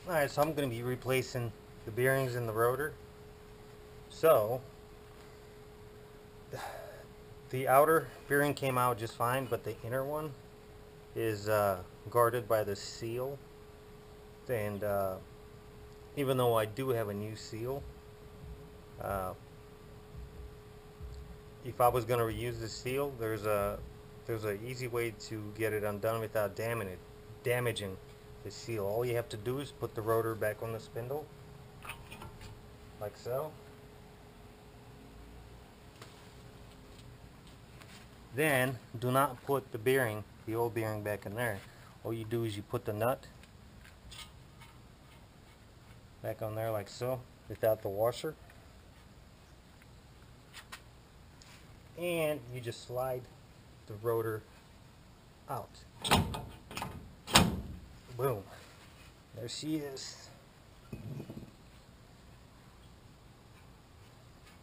Alright, so I'm going to be replacing the bearings in the rotor. So, the outer bearing came out just fine, but the inner one is guarded by the seal. And even though I do have a new seal, uh, if I was going to reuse the seal, there's an easy way to get it undone without damaging the seal. All you have to do is put the rotor back on the spindle, like so. Then do not put the old bearing back in there. All you do is you put the nut back on there like so, without the washer, and you just slide the rotor out. Boom. There she is.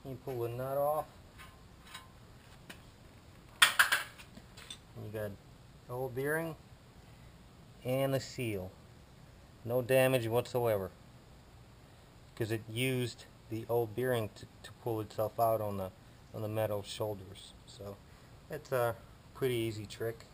You pull the nut off. You got the old bearing and the seal. No damage whatsoever, because it used the old bearing to pull itself out on the metal shoulders. So it's a pretty easy trick.